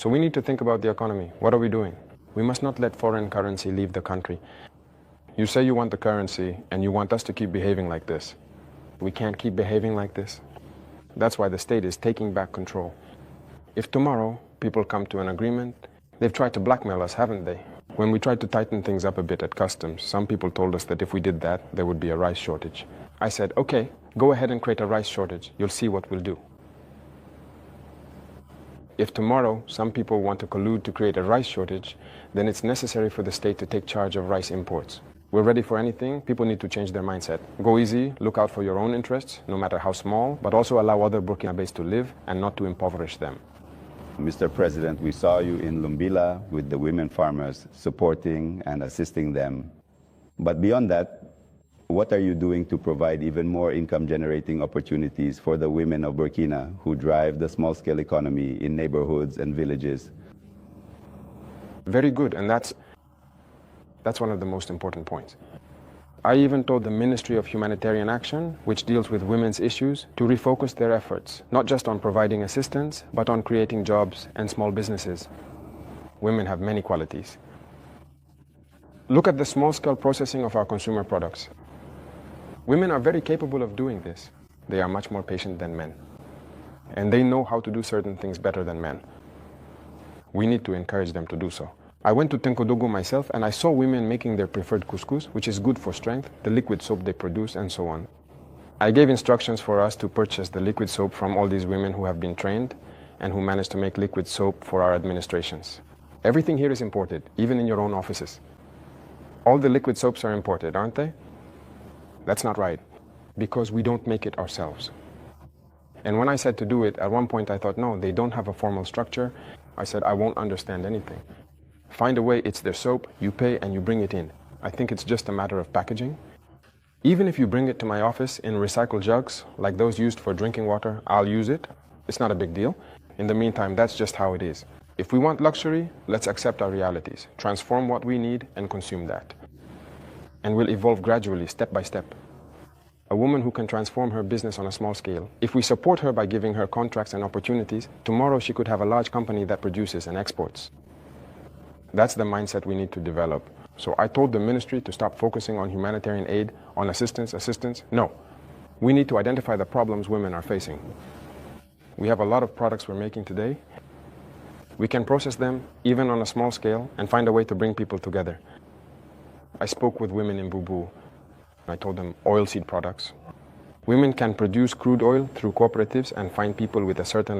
So we need to think about the economy. What are we doing? We must not let foreign currency leave the country. You say you want the currency and you want us to keep behaving like this. We can't keep behaving like this. That's why the state is taking back control. If tomorrow people come to an agreement, they've tried to blackmail us, haven't they? When we tried to tighten things up a bit at customs, some people told us that if we did that, there would be a rice shortage. I said, okay, go ahead and create a rice shortage. You'll see what we'll do. If tomorrow some people want to collude to create a rice shortage, then it's necessary for the state to take charge of rice imports. We're ready for anything. People need to change their mindset. Go easy, look out for your own interests, no matter how small, but also allow other Burkinabés to live and not to impoverish them. Mr. President, we saw you in Lumbila with the women farmers, supporting and assisting them. But beyond that, what are you doing to provide even more income-generating opportunities for the women of Burkina who drive the small-scale economy in neighborhoods and villages? Very good, and that's one of the most important points. I even told the Ministry of Humanitarian Action, which deals with women's issues, to refocus their efforts, not just on providing assistance, but on creating jobs and small businesses. Women have many qualities. Look at the small-scale processing of our consumer products. Women are very capable of doing this. They are much more patient than men. And they know how to do certain things better than men. We need to encourage them to do so. I went to Tenkodogo myself and I saw women making their preferred couscous, which is good for strength, the liquid soap they produce, and so on. I gave instructions for us to purchase the liquid soap from all these women who have been trained and who managed to make liquid soap for our administrations. Everything here is imported, even in your own offices. All the liquid soaps are imported, aren't they? That's not right, because we don't make it ourselves. And when I said to do it, at one point I thought, no, they don't have a formal structure. I said, I won't understand anything. Find a way, it's their soap, you pay and you bring it in. I think it's just a matter of packaging. Even if you bring it to my office in recycled jugs, like those used for drinking water, I'll use it. It's not a big deal. In the meantime, that's just how it is. If we want luxury, let's accept our realities, transform what we need and consume that. And we'll evolve gradually, step by step. A woman who can transform her business on a small scale, if we support her by giving her contracts and opportunities, tomorrow she could have a large company that produces and exports. That's the mindset we need to develop. So I told the ministry to stop focusing on humanitarian aid, on assistance. No. We need to identify the problems women are facing. We have a lot of products we're making today. We can process them, even on a small scale, and find a way to bring people together. I spoke with women in Bubu. I told them oilseed products. Women can produce crude oil through cooperatives and find people with a certain level